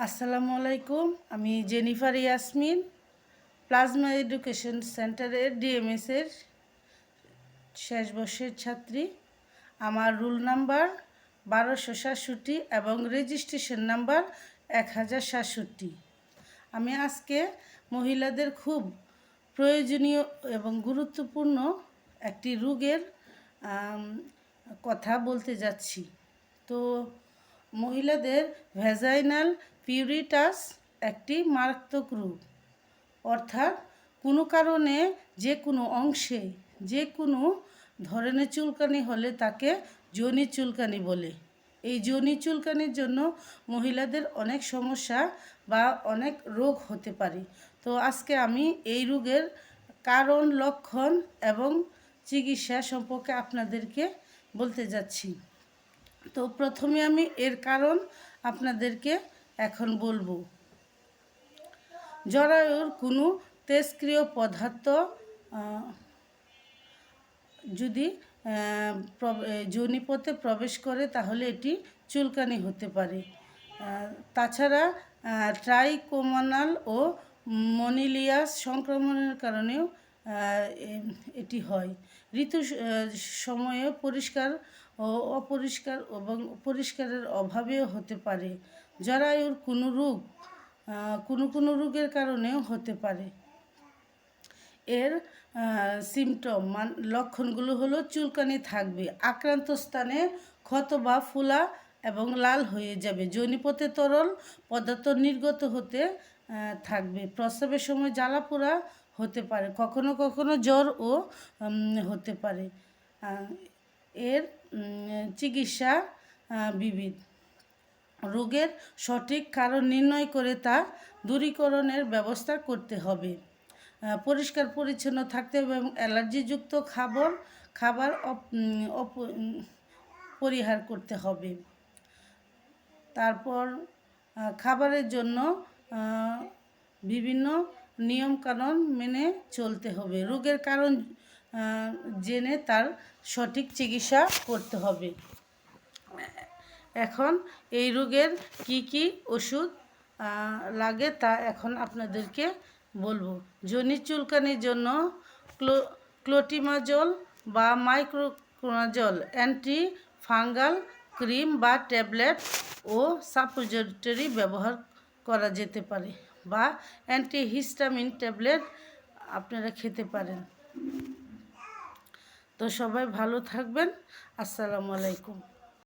আসসালামু আলাইকুম। আমি জেনিফার ইয়াসমিন, প্লাজমা এডুকেশন সেন্টারের ডিএমএসের শেষ বর্ষের ছাত্রী। আমার রুল নাম্বার 1267 এবং রেজিস্ট্রেশন নাম্বার 1067। আমি আজকে মহিলাদের খুব প্রয়োজনীয় এবং গুরুত্বপূর্ণ একটি রোগের কথা বলতে যাচ্ছি। তো মহিলাদের ভ্যাজাইনাল পিউরিটাস একটি মারাত্মক রোগ, অর্থাৎ কোনো কারণে যে কোনো অংশে যে কোনো ধরনের চুলকানি হলে তাকে যোনি চুলকানি বলে। এই যোনি চুলকানির জন্য মহিলাদের অনেক সমস্যা বা অনেক রোগ হতে পারে। তো আজকে আমি এই রোগের কারণ, লক্ষণ এবং চিকিৎসা সম্পর্কে আপনাদেরকে বলতে যাচ্ছি। তো প্রথমে আমি এর কারণ আপনাদেরকে এখন বলবো। জরায়ুর কোনো তেজক্রিয় পদার্থ যদি যোনিপথে প্রবেশ করে তাহলে এটি চুলকানি হতে পারে। তাছাড়া ট্রাইকোমোনাল ও মনিলিয়াস সংক্রমণের কারণেও এটি হয়। ঋতু সময়ে পরিষ্কার ও অপরিষ্কার এবং পরিষ্কারের অভাবেও হতে পারে। জরায়ুর কোনো রোগের কারণেও হতে পারে। এর সিমটম লক্ষণগুলো হলো চুলকানি থাকবে, আক্রান্ত স্থানে ক্ষত বা ফোলা এবং লাল হয়ে যাবে, যোনিপথে তরল পদার্থ নির্গত হতে থাকবে, প্রস্রাবের সময় জ্বালাপোড়া হতে পারে, কখনো কখনো জ্বরও হতে পারে। এর চিকিৎসা বিবিধ। রোগের সঠিক কারণ নির্ণয় করে তা দূরীকরণের ব্যবস্থা করতে হবে। পরিষ্কার পরিচ্ছন্ন থাকতে হবে এবং অ্যালার্জিযুক্ত খাবার পরিহার করতে হবে। তারপর খাবারের জন্য বিভিন্ন নিয়মকানুন মেনে চলতে হবে। রোগের কারণ জেনে তার সঠিক চিকিৎসা করতে হবে। এখন এই রোগের কি ওষুধ লাগে তা এখন আপনাদেরকে বলবো। যোনি চুলকানির জন্য ক্লোটিমাজল বা মাইক্রোকোনাজল, অ্যান্টি ফাঙ্গাল ক্রিম বা ট্যাবলেট ও সাপোজিটরি ব্যবহার করা যেতে পারে, বা অ্যান্টিহিস্টামিন ট্যাবলেট আপনারা খেতে পারেন। তো সবাই ভালো থাকবেন। আসসালামু আলাইকুম।